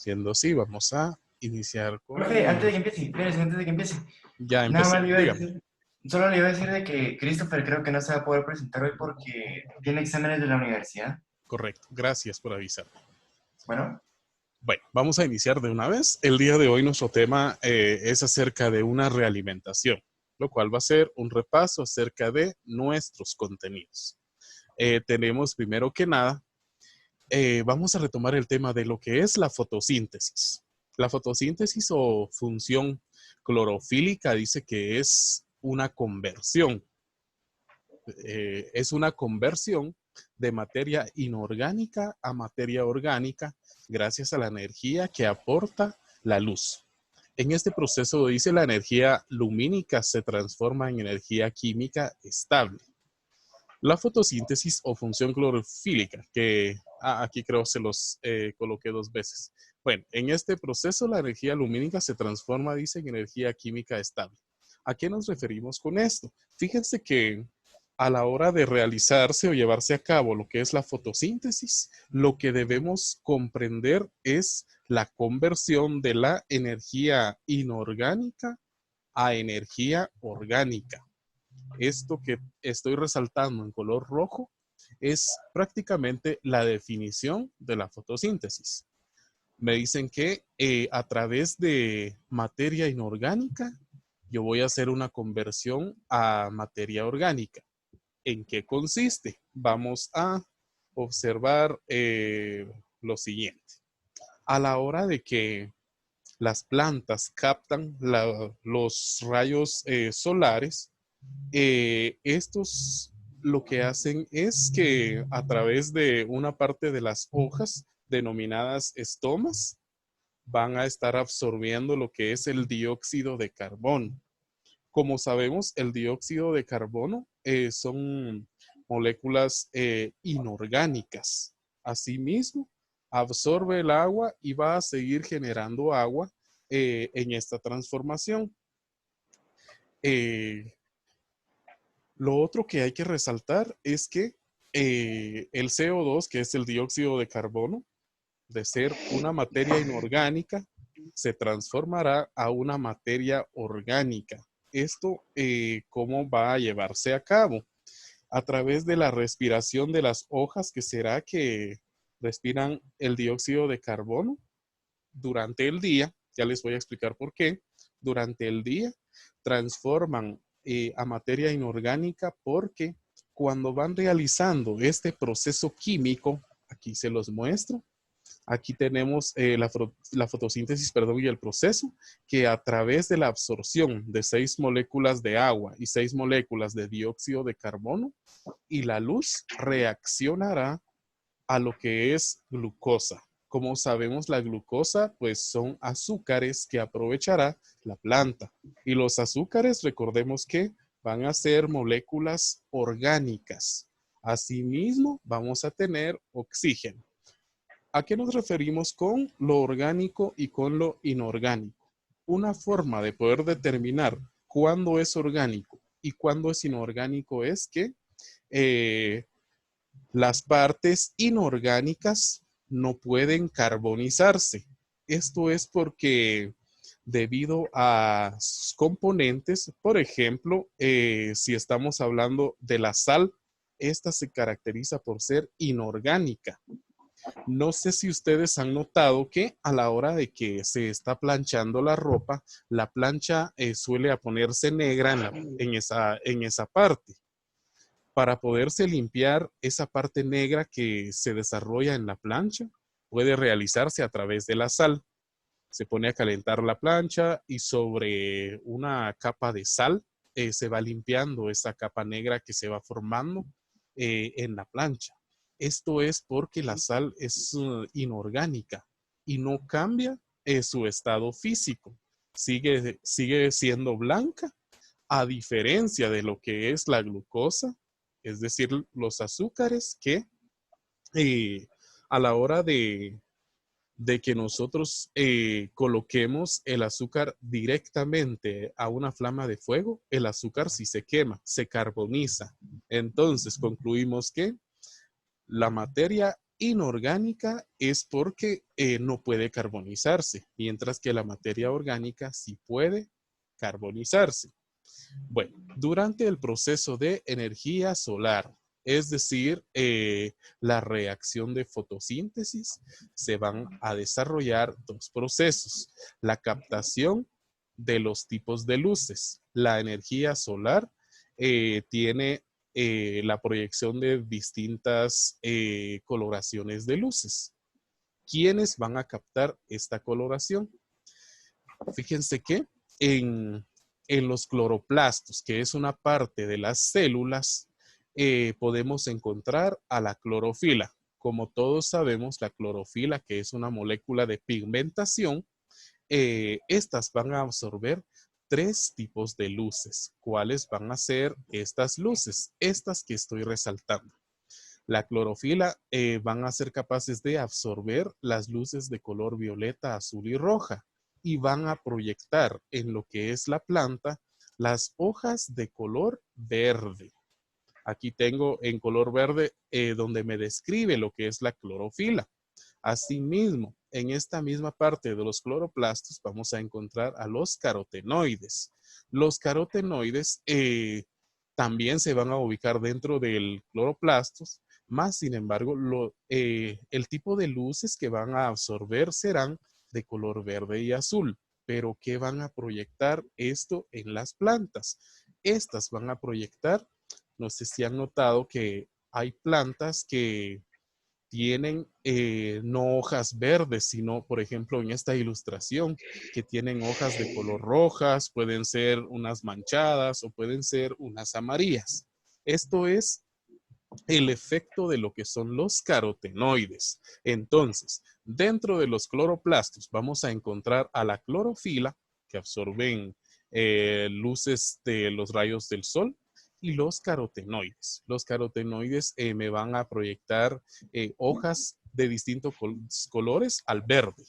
Siendo así, vamos a iniciar Profe, antes con... de que empiece, espérese, antes de que empiece, Ya nada empecé, más le iba a dígame. decir, solo le iba a decir de que Christopher creo que no se va a poder presentar hoy porque tiene exámenes de la universidad. Correcto, gracias por avisarme. Bueno, Bueno, vamos a iniciar de una vez. El día de hoy nuestro tema es acerca de una realimentación, lo cual va a ser un repaso acerca de nuestros contenidos. Tenemos primero que nada, vamos a retomar el tema de lo que es la fotosíntesis. La fotosíntesis o función clorofílica dice que es una conversión de materia inorgánica a materia orgánica gracias a la energía que aporta la luz. En este proceso, dice, la energía lumínica se transforma en energía química estable. La fotosíntesis o función clorofílica, que aquí creo se los coloqué dos veces. Bueno, en este proceso la energía lumínica se transforma, dice, en energía química estable. ¿A qué nos referimos con esto? Fíjense que a la hora de realizarse o llevarse a cabo lo que es la fotosíntesis, lo que debemos comprender es la conversión de la energía inorgánica a energía orgánica. Esto que estoy resaltando en color rojo es prácticamente la definición de la fotosíntesis. Me dicen que a través de materia inorgánica yo voy a hacer una conversión a materia orgánica. ¿En qué consiste? Vamos a observar lo siguiente. A la hora de que las plantas captan los rayos solares, estos lo que hacen es que a través de una parte de las hojas denominadas estomas van a estar absorbiendo lo que es el dióxido de carbono. Como sabemos, el dióxido de carbono son moléculas inorgánicas. Asimismo, absorbe el agua y va a seguir generando agua en esta transformación. Eh, Lo otro que hay que resaltar es que el CO2, que es el dióxido de carbono, de ser una materia inorgánica, se transformará a una materia orgánica. Esto, ¿cómo va a llevarse a cabo? A través de la respiración de las hojas, que será que respiran el dióxido de carbono durante el día. Ya les voy a explicar por qué. Durante el día transforman a materia inorgánica porque cuando van realizando este proceso químico, aquí se los muestro, aquí tenemos la fotosíntesis, perdón, y el proceso que a través de la absorción de 6 moléculas de agua y 6 moléculas de dióxido de carbono y la luz reaccionará a lo que es glucosa. Como sabemos, la glucosa pues son azúcares que aprovechará la planta. Y los azúcares, recordemos que van a ser moléculas orgánicas. Asimismo, vamos a tener oxígeno. ¿A qué nos referimos con lo orgánico y con lo inorgánico? Una forma de poder determinar cuándo es orgánico y cuándo es inorgánico es que eh, las partes inorgánicas no pueden carbonizarse. Esto es porque debido a sus componentes, por ejemplo, si estamos hablando de la sal, esta se caracteriza por ser inorgánica. No sé si ustedes han notado que a la hora de que se está planchando la ropa, la plancha suele a ponerse negra en esa parte para poderse limpiar esa parte negra que se desarrolla en la plancha, puede realizarse a través de la sal. Se pone a calentar la plancha y sobre una capa de sal se va limpiando esa capa negra que se va formando en la plancha. Esto es porque la sal es inorgánica y no cambia su estado físico. Sigue siendo blanca a diferencia de lo que es la glucosa, es decir, los azúcares que eh, a la hora de que nosotros coloquemos el azúcar directamente a una flama de fuego, el azúcar sí se quema, se carboniza. Entonces concluimos que la materia inorgánica es porque no puede carbonizarse, mientras que la materia orgánica sí puede carbonizarse. Bueno, durante el proceso de energía solar, es decir, la reacción de fotosíntesis, se van a desarrollar dos procesos. La captación de los tipos de luces. La energía solar tiene la proyección de distintas coloraciones de luces. ¿Quiénes van a captar esta coloración? Fíjense que en, en los cloroplastos, que es una parte de las células, podemos encontrar a la clorofila. Como todos sabemos, la clorofila, que es una molécula de pigmentación, estas van a absorber tres tipos de luces. ¿Cuáles van a ser estas luces? Estas que estoy resaltando. La clorofila van a ser capaces de absorber las luces de color violeta, azul y roja y van a proyectar en lo que es la planta las hojas de color verde. Aquí tengo en color verde donde me describe lo que es la clorofila. Asimismo, en esta misma parte de los cloroplastos vamos a encontrar a los carotenoides. Los carotenoides también se van a ubicar dentro del cloroplastos, más sin embargo, el tipo de luces que van a absorber serán de color verde y azul. Pero ¿qué van a proyectar esto en las plantas? Estas van a proyectar, no sé si han notado que hay plantas que tienen no hojas verdes, sino, por ejemplo, en esta ilustración, que tienen hojas de color rojas, pueden ser unas manchadas o pueden ser unas amarillas. Esto es el efecto de lo que son los carotenoides. Entonces, dentro de los cloroplastos vamos a encontrar a la clorofila, que absorben luces de los rayos del sol, y los carotenoides. Los carotenoides me van a proyectar hojas de distintos colores al verde.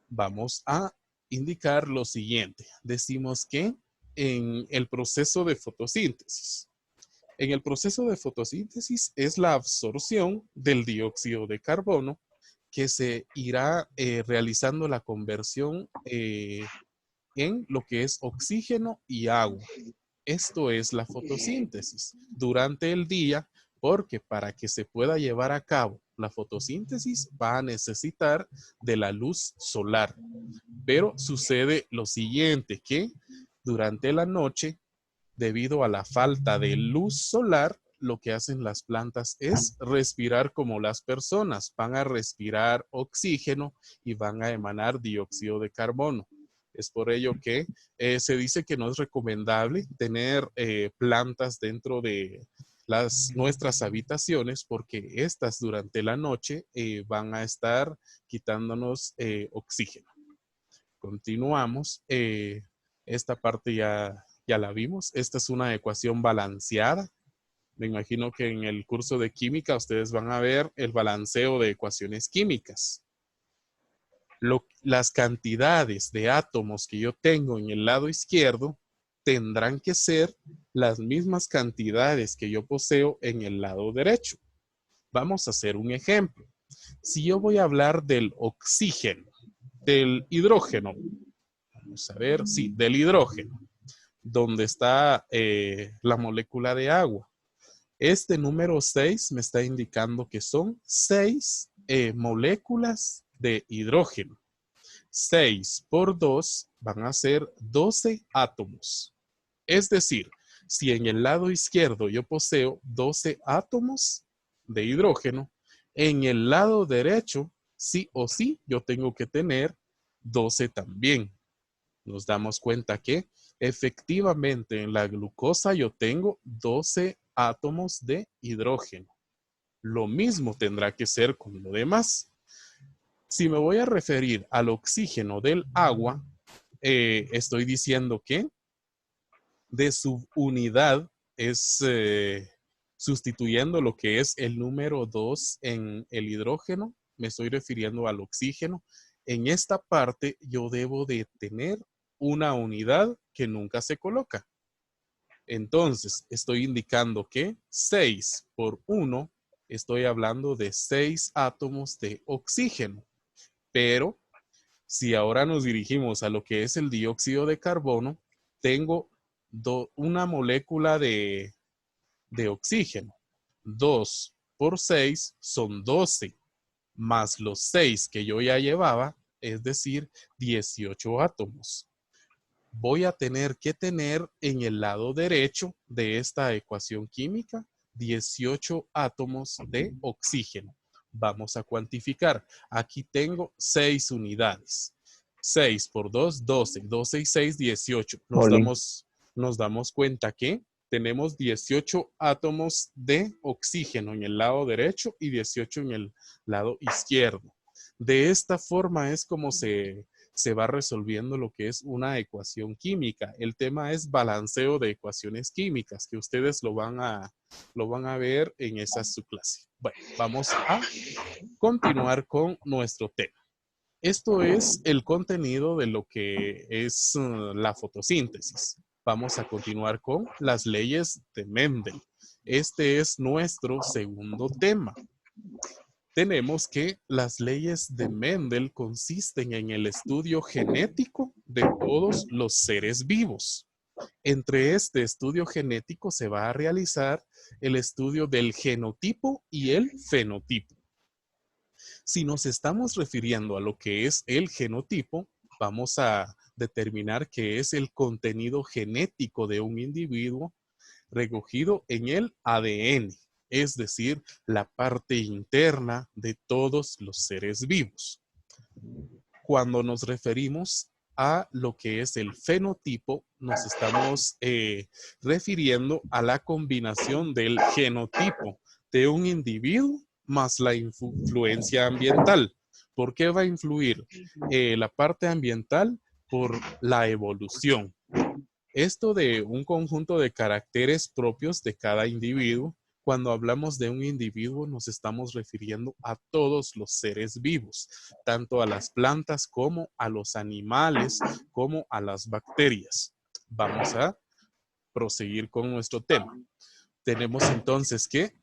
Vamos a indicar lo siguiente. Decimos que en el proceso de fotosíntesis, en el proceso de fotosíntesis es la absorción del dióxido de carbono que se irá realizando la conversión en lo que es oxígeno y agua. Esto es la fotosíntesis durante el día, porque para que se pueda llevar a cabo la fotosíntesis va a necesitar de la luz solar. Pero sucede lo siguiente, que durante la noche, debido a la falta de luz solar, lo que hacen las plantas es respirar como las personas. Van a respirar oxígeno y van a emanar dióxido de carbono. Es por ello que se dice que no es recomendable tener plantas dentro de nuestras habitaciones porque estas durante la noche van a estar quitándonos oxígeno. Continuamos. Esta parte ya la vimos. Esta es una ecuación balanceada. Me imagino que en el curso de química ustedes van a ver el balanceo de ecuaciones químicas. Las cantidades de átomos que yo tengo en el lado izquierdo tendrán que ser las mismas cantidades que yo poseo en el lado derecho. Vamos a hacer un ejemplo. Si yo voy a hablar del oxígeno, del hidrógeno, vamos a ver, sí, del hidrógeno, donde está la molécula de agua. Este número 6 me está indicando que son 6 moléculas de hidrógeno. 6 por 2 van a ser 12 átomos. Es decir, si en el lado izquierdo yo poseo 12 átomos de hidrógeno, en el lado derecho, sí o sí, yo tengo que tener 12 también. Nos damos cuenta que efectivamente en la glucosa yo tengo 12 átomos de hidrógeno. Lo mismo tendrá que ser con lo demás. Si me voy a referir al oxígeno del agua, estoy diciendo que de subunidad es sustituyendo lo que es el número 2 en el hidrógeno, me estoy refiriendo al oxígeno. En esta parte yo debo de tener una unidad que nunca se coloca. Entonces, estoy indicando que 6 por 1 Estoy hablando de 6 átomos de oxígeno. Pero si ahora nos dirigimos a lo que es el dióxido de carbono, tengo una molécula de oxígeno. 2 por 6 son 12, más los 6 que yo ya llevaba, es decir, 18 átomos. Voy a tener que tener en el lado derecho de esta ecuación química 18 átomos de oxígeno. Vamos a cuantificar. Aquí tengo 6 unidades. 6 por 2, 12. 12 y 6, 18. Nos damos cuenta que tenemos 18 átomos de oxígeno en el lado derecho y 18 en el lado izquierdo. De esta forma es como se va resolviendo lo que es una ecuación química. El tema es balanceo de ecuaciones químicas, que ustedes lo van a ver en esa su clase. Bueno, vamos a continuar con nuestro tema. Esto es el contenido de lo que es la fotosíntesis. Vamos a continuar con las leyes de Mendel. Este es nuestro segundo tema. Tenemos que las leyes de Mendel consisten en el estudio genético de todos los seres vivos. Entre este estudio genético se va a realizar el estudio del genotipo y el fenotipo. Si nos estamos refiriendo a lo que es el genotipo, vamos a determinar que es el contenido genético de un individuo recogido en el ADN, es decir, la parte interna de todos los seres vivos. Cuando nos referimos a lo que es el fenotipo, nos estamos refiriendo a la combinación del genotipo de un individuo más la influencia ambiental. ¿Por qué va a influir la parte ambiental? Por la evolución. Esto de un conjunto de caracteres propios de cada individuo. Cuando hablamos de un individuo nos estamos refiriendo a todos los seres vivos, tanto a las plantas como a los animales, como a las bacterias. Vamos a proseguir con nuestro tema. Tenemos entonces que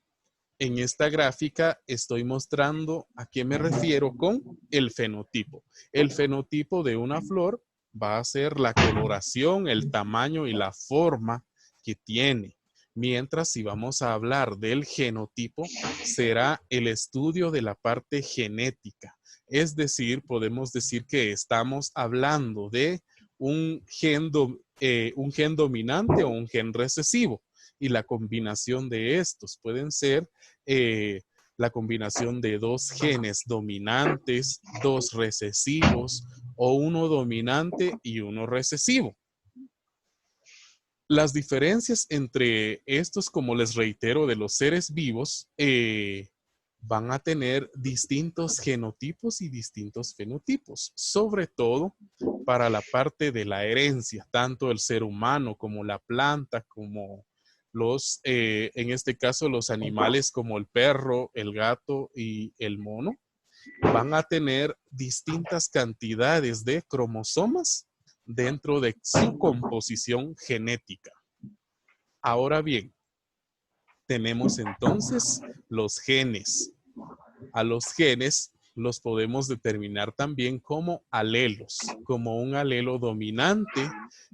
en esta gráfica estoy mostrando a qué me refiero con el fenotipo. El fenotipo de una flor va a ser la coloración, el tamaño y la forma que tiene. Mientras si vamos a hablar del genotipo, será el estudio de la parte genética. Es decir, podemos decir que estamos hablando de un gen dominante o un gen recesivo. Y la combinación de estos pueden ser la combinación de 2 genes dominantes, 2 recesivos o uno dominante y uno recesivo. Las diferencias entre estos, como les reitero, de los seres vivos, van a tener distintos genotipos y distintos fenotipos, sobre todo para la parte de la herencia, tanto el ser humano como la planta, como en este caso, los animales como el perro, el gato y el mono, van a tener distintas cantidades de cromosomas dentro de su composición genética. Ahora bien, tenemos entonces los genes. A los genes los podemos determinar también como alelos, como un alelo dominante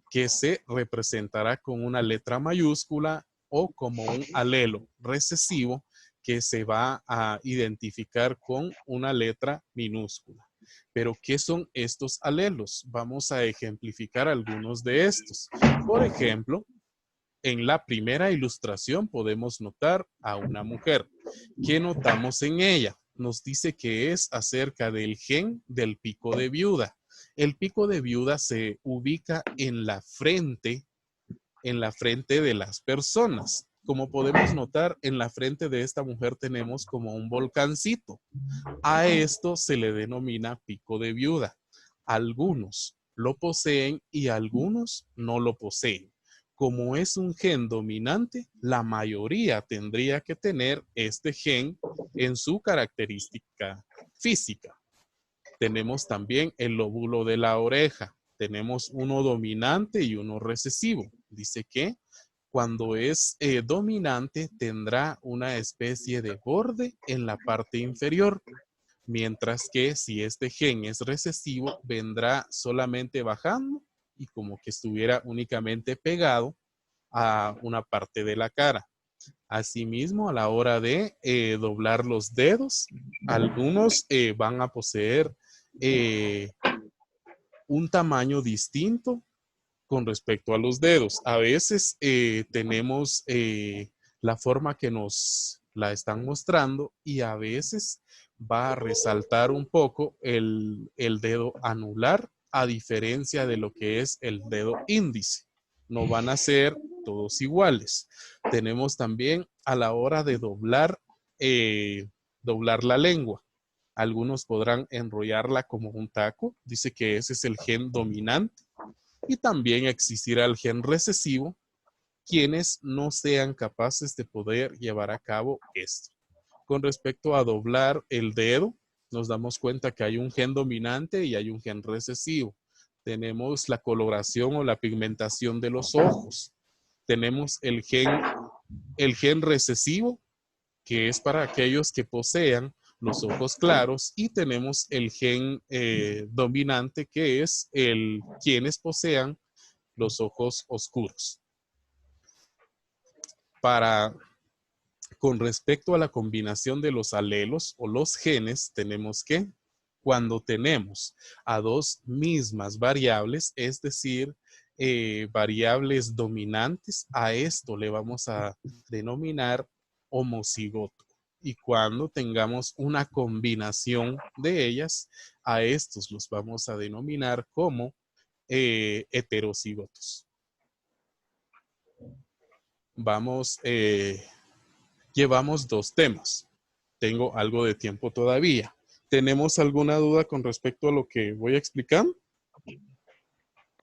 que se representará con una letra mayúscula o como un alelo recesivo que se va a identificar con una letra minúscula. Pero, ¿qué son estos alelos? Vamos a ejemplificar algunos de estos. Por ejemplo, en la primera ilustración podemos notar a una mujer. ¿Qué notamos en ella? Nos dice que es acerca del gen del pico de viuda. El pico de viuda se ubica en la frente de las personas. Como podemos notar, en la frente de esta mujer tenemos como un volcancito. A esto se le denomina pico de viuda. Algunos lo poseen y algunos no lo poseen. Como es un gen dominante, la mayoría tendría que tener este gen en su característica física. Tenemos también el lóbulo de la oreja. Tenemos uno dominante y uno recesivo. Dice que Cuando es dominante, tendrá una especie de borde en la parte inferior, mientras que si este gen es recesivo, vendrá solamente bajando y como que estuviera únicamente pegado a una parte de la cara. Asimismo, a la hora de doblar los dedos, algunos van a poseer eh, un tamaño distinto con respecto a los dedos. A veces tenemos la forma que nos la están mostrando y a veces va a resaltar un poco el dedo anular a diferencia de lo que es el dedo índice. No van a ser todos iguales. Tenemos también a la hora de doblar la lengua. Algunos podrán enrollarla como un taco. Dice que ese es el gen dominante y también existirá el gen recesivo, quienes no sean capaces de poder llevar a cabo esto. Con respecto a doblar el dedo, nos damos cuenta que hay un gen dominante y hay un gen recesivo. Tenemos la coloración o la pigmentación de los ojos. Tenemos el gen recesivo, que es para aquellos que posean los ojos claros, y tenemos el gen dominante, que es quienes posean los ojos oscuros. Con respecto a la combinación de los alelos o los genes, tenemos que cuando tenemos a dos mismas variables, es decir, variables dominantes, a esto le vamos a denominar homocigoto. Y cuando tengamos una combinación de ellas, a estos los vamos a denominar como heterocigotos. Llevamos 2 temas. Tengo algo de tiempo todavía. ¿Tenemos alguna duda con respecto a lo que voy a explicar?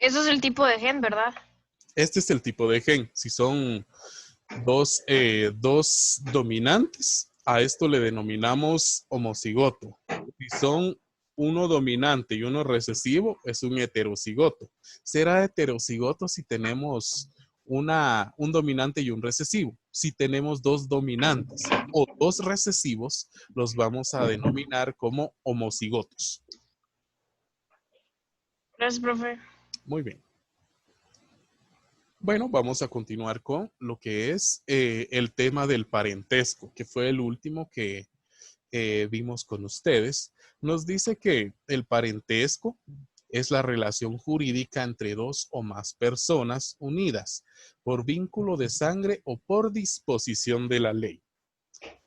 Eso es el tipo de gen, ¿verdad? Este es el tipo de gen. Si son dos dominantes, a esto le denominamos homocigoto. Si son uno dominante y uno recesivo, es un heterocigoto. Será heterocigoto si tenemos un dominante y un recesivo. Si tenemos dos dominantes o dos recesivos, los vamos a denominar como homocigotos. Gracias, profe. Muy bien. Bueno, vamos a continuar con lo que es el tema del parentesco, que fue el último que vimos con ustedes. Nos dice que el parentesco es la relación jurídica entre dos o más personas unidas por vínculo de sangre o por disposición de la ley.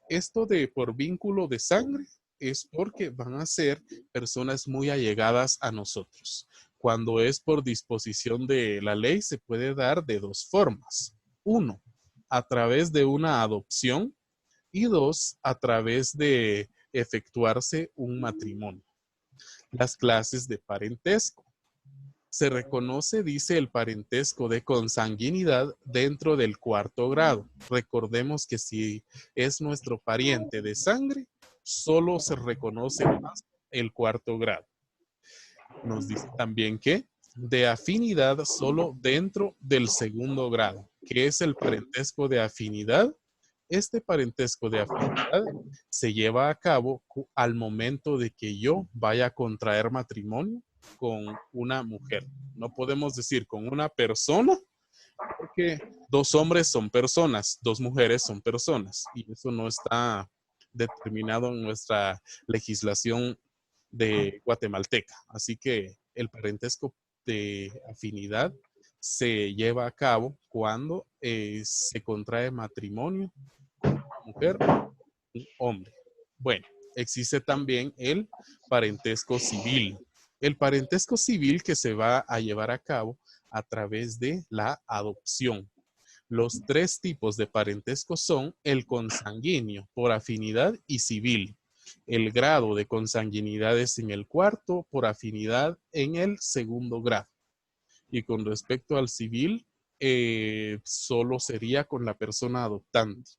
Esto de por vínculo de sangre es porque van a ser personas muy allegadas a nosotros. Cuando es por disposición de la ley, se puede dar de dos formas. Uno, a través de una adopción, y dos, a través de efectuarse un matrimonio. Las clases de parentesco. Se reconoce, dice, el parentesco de consanguinidad dentro del 4º grado. Recordemos que si es nuestro pariente de sangre, solo se reconoce más el 4º grado. Nos dice también que de afinidad solo dentro del 2º grado. ¿Qué es el parentesco de afinidad? Este parentesco de afinidad se lleva a cabo al momento de que yo vaya a contraer matrimonio con una mujer. No podemos decir con una persona, porque 2 hombres son personas, 2 mujeres son personas, y eso no está determinado en nuestra legislación de guatemalteca. Así que el parentesco de afinidad se lleva a cabo cuando se contrae matrimonio con una mujer, un hombre. Bueno, existe también el parentesco civil. El parentesco civil que se va a llevar a cabo a través de la adopción. Los 3 tipos de parentesco son el consanguíneo, por afinidad, y civil. El grado de consanguinidad es en el 4º, por afinidad en el 2º grado. Y con respecto al civil, solo sería con la persona adoptante.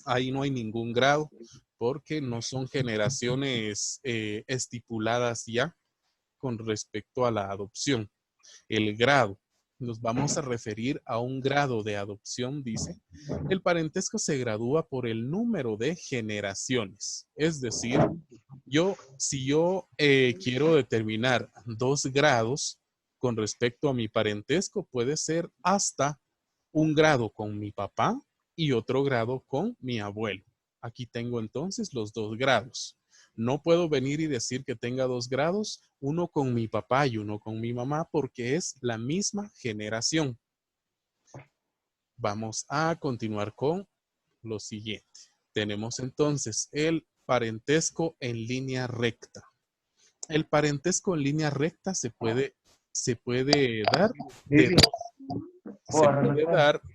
Ahí no hay ningún grado porque no son generaciones estipuladas ya con respecto a la adopción. El grado nos vamos a referir a un grado de adopción, dice, el parentesco se gradúa por el número de generaciones. Es decir, si yo quiero determinar 2 grados con respecto a mi parentesco, puede ser hasta un grado con mi papá y otro grado con mi abuelo. Aquí tengo entonces los 2 grados. No puedo venir y decir que tenga 2 grados, uno con mi papá y uno con mi mamá, porque es la misma generación. Vamos a continuar con lo siguiente. Tenemos entonces el parentesco en línea recta. El parentesco en línea recta se puede dar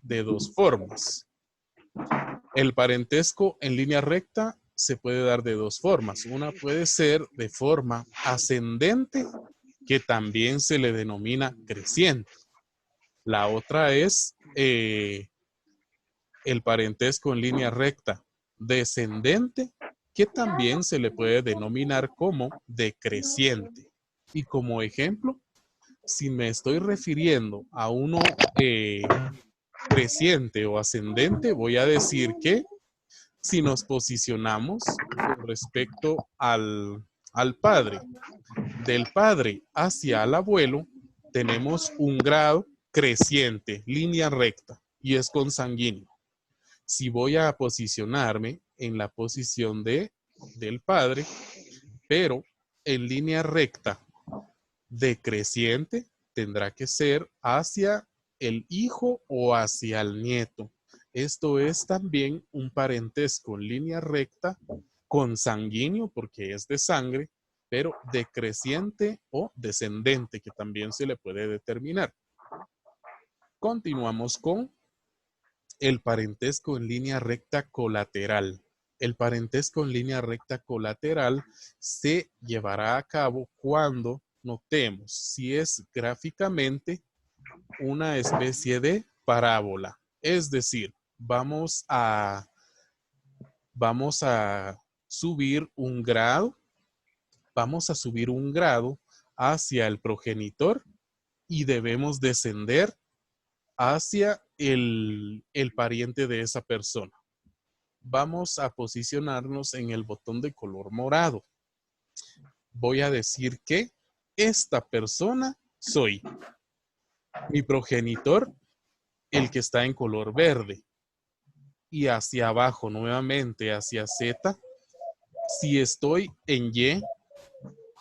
de dos formas. El parentesco en línea recta se puede dar de dos formas. Una puede ser de forma ascendente, que también se le denomina creciente. La otra es el parentesco en línea recta descendente, que también se le puede denominar como decreciente. Y como ejemplo, si me estoy refiriendo a uno creciente o ascendente, voy a decir que si nos posicionamos con respecto al padre, del padre hacia el abuelo, tenemos un grado creciente, línea recta, y es consanguíneo. Si voy a posicionarme en la posición del padre, pero en línea recta decreciente, tendrá que ser hacia el hijo o hacia el nieto. Esto es también un parentesco en línea recta consanguíneo, porque es de sangre, pero decreciente o descendente, que también se le puede determinar. Continuamos con el parentesco en línea recta colateral. El parentesco en línea recta colateral se llevará a cabo cuando notemos si es gráficamente una especie de parábola. Es decir, vamos a subir un grado, hacia el progenitor y debemos descender hacia el pariente de esa persona. Vamos a posicionarnos en el botón de color morado. Voy a decir que esta persona soy. Mi progenitor, el que está en color verde. Y hacia abajo nuevamente, hacia Z. Si estoy en Y,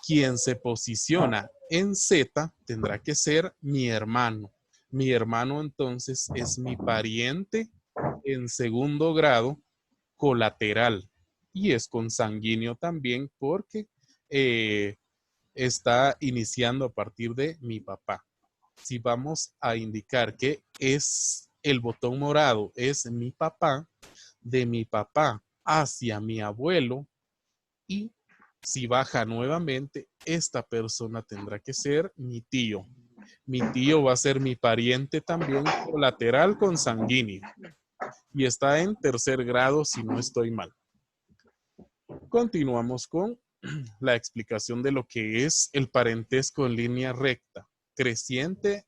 quien se posiciona en Z tendrá que ser mi hermano. Mi hermano entonces es mi pariente en segundo grado colateral y es consanguíneo también porque está iniciando a partir de mi papá. Si vamos a indicar que es el botón morado, es mi papá, de mi papá hacia mi abuelo, y si baja nuevamente, esta persona tendrá que ser mi tío. Mi tío va a ser mi pariente también colateral consanguíneo y está en tercer grado si no estoy mal. Continuamos con la explicación de lo que es el parentesco en línea recta, creciente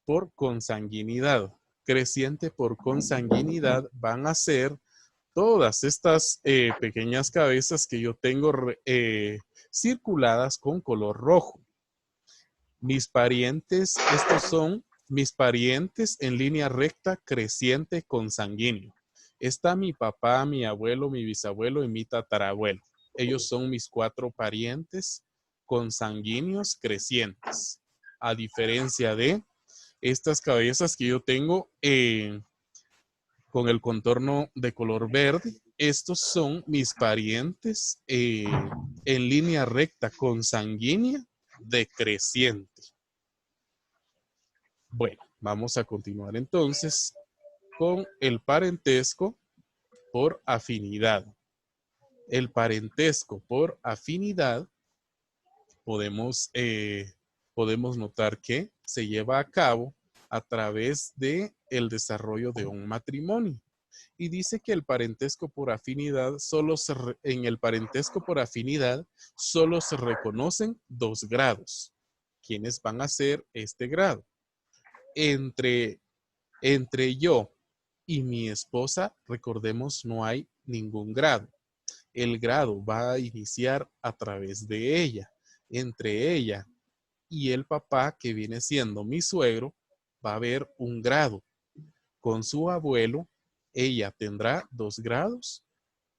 por consanguinidad. Creciente por consanguinidad van a ser todas estas pequeñas cabezas que yo tengo circuladas con color rojo. Mis parientes, estos son mis parientes en línea recta creciente consanguíneo. Está mi papá, mi abuelo, mi bisabuelo y mi tatarabuelo. Ellos son mis 4 parientes consanguíneos crecientes. A diferencia de estas cabezas que yo tengo con el contorno de color verde, estos son mis parientes en línea recta consanguínea decreciente. Bueno, vamos a continuar entonces con el parentesco por afinidad. El parentesco por afinidad podemos notar que se lleva a cabo a través de el desarrollo de un matrimonio. Y dice que el parentesco por afinidad en el parentesco por afinidad solo se reconocen 2 grados. ¿Quiénes van a ser este grado? entre, entre yo y mi esposa, recordemos, no hay ningún grado. El grado va a iniciar a través de ella. Entre ella y el papá, que viene siendo mi suegro, va a haber un grado. Con su abuelo, ella tendrá 2 grados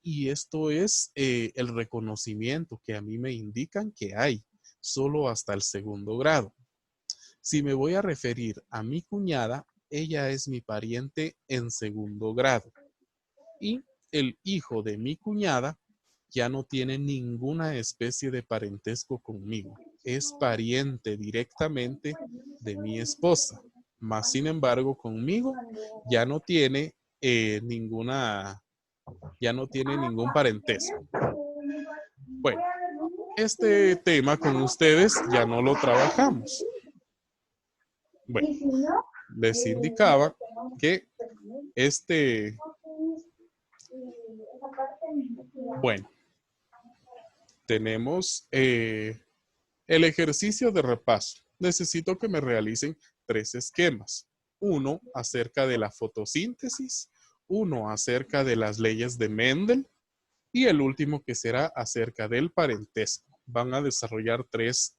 y esto es el reconocimiento que a mí me indican que hay, solo hasta el 2º grado. Si me voy a referir a mi cuñada, ella es mi pariente en 2º grado. Y el hijo de mi cuñada ya no tiene ninguna especie de parentesco conmigo. Es pariente directamente de mi esposa. Más sin embargo, conmigo ya no tiene ya no tiene ningún parentesco. Bueno, este tema con ustedes ya no lo trabajamos. Bueno, les indicaba que bueno, tenemos el ejercicio de repaso. Necesito que me realicen 3 esquemas. Uno acerca de la fotosíntesis, uno acerca de las leyes de Mendel y el último que será acerca del parentesco. Van a desarrollar 3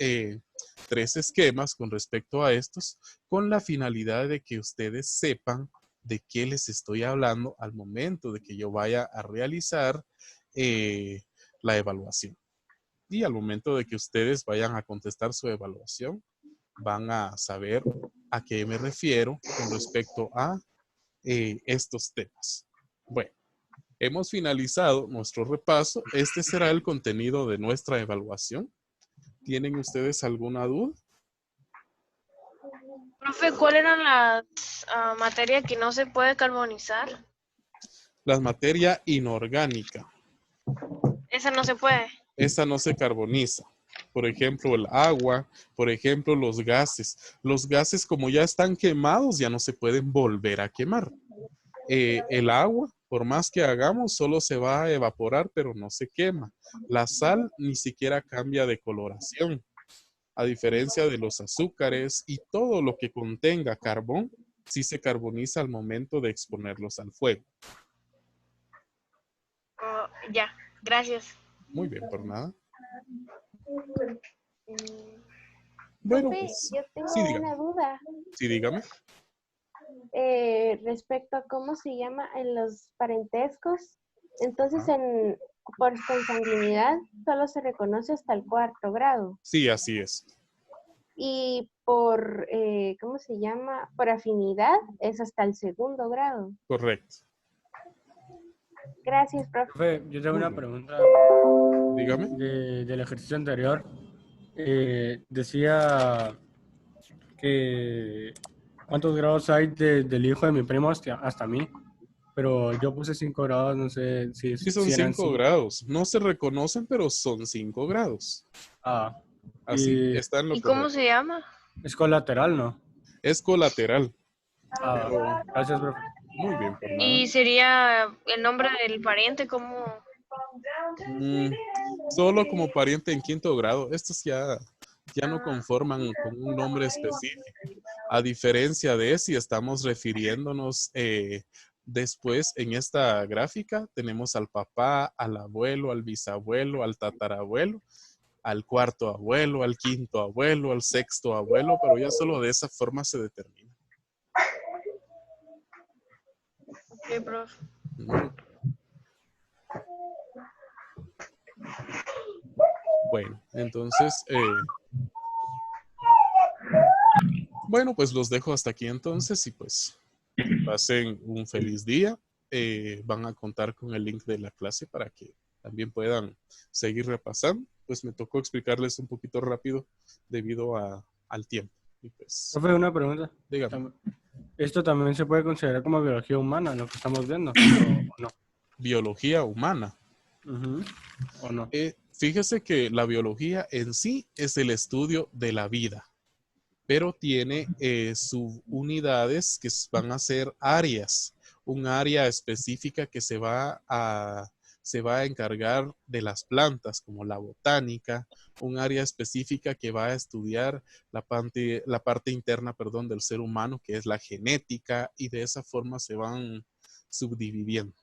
esquemas con respecto a estos con la finalidad de que ustedes sepan de qué les estoy hablando al momento de que yo vaya a realizar la evaluación. Y al momento de que ustedes vayan a contestar su evaluación, van a saber a qué me refiero con respecto a estos temas. Bueno, hemos finalizado nuestro repaso. Este será el contenido de nuestra evaluación. ¿Tienen ustedes alguna duda? Profe, ¿cuáles eran las materias que no se puede carbonizar? La materia inorgánica. Esa no se puede. Esta no se carboniza. Por ejemplo, el agua, por ejemplo, los gases. Los gases, como ya están quemados, ya no se pueden volver a quemar. El agua, por más que hagamos, solo se va a evaporar, pero no se quema. La sal ni siquiera cambia de coloración. A diferencia de los azúcares y todo lo que contenga carbón, sí se carboniza al momento de exponerlos al fuego. Oh, ya, gracias. Muy bien, por nada. Mm, Bueno, Profe, pues yo tengo sí, dígame. una duda Sí, dígame. respecto a cómo se llama en los parentescos. Entonces, Ajá. por consanguinidad solo se reconoce hasta el 4º grado. Sí, así es. Y por, ¿cómo se llama? Por afinidad es hasta el 2º grado. Correcto. Gracias, profe. Profe, yo tengo Muy una bien. pregunta Dígame. del ejercicio anterior. Decía que cuántos grados hay del hijo de mi primo hasta mí, pero yo puse 5 grados, no sé Sí, son si eran 5 5. grados. No se reconocen, pero son 5 grados. Ah, Así, y está en lo ¿Y cómo correcto. se llama? es colateral, ¿no? Es colateral, Ah, pero gracias, profe. muy bien, por nada. Y sería el nombre del pariente, ¿cómo? Solo como pariente en 5º grado. Estos ya no conforman con un nombre específico. A diferencia de si estamos refiriéndonos después en esta gráfica, tenemos al papá, al abuelo, al bisabuelo, al tatarabuelo, al 4º abuelo, al 5º abuelo, al 6º abuelo, pero ya solo de esa forma se determina. Ok, profe. Mm. Bueno, entonces, bueno, pues los dejo hasta aquí entonces y pues pasen un feliz día. Van a contar con el link de la clase para que también puedan seguir repasando. Pues me tocó explicarles un poquito rápido debido al tiempo. Y pues, Profe, una pregunta. dígame, ¿Esto también se puede considerar como biología humana, lo que estamos viendo? ¿O no? biología humana. Ujú, ¿o no? Fíjese que la biología en sí es el estudio de la vida, pero tiene subunidades que van a ser áreas, un área específica que se va a se va a encargar de las plantas, como la botánica, un área específica que va a estudiar la parte interna, perdón, del ser humano, que es la genética, y de esa forma se van subdividiendo.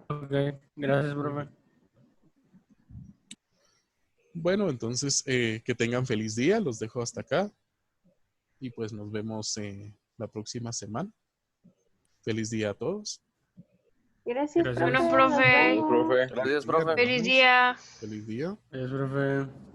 Ok, gracias, profe. Bueno, entonces que tengan feliz día, los dejo hasta acá y pues nos vemos la próxima semana. Feliz día a todos. Gracias, Gracias. profe. Bueno, Nos profe. vemos. Profe. Feliz Gracias, día, profe. Feliz hermanos. día. Feliz día. Gracias, profe.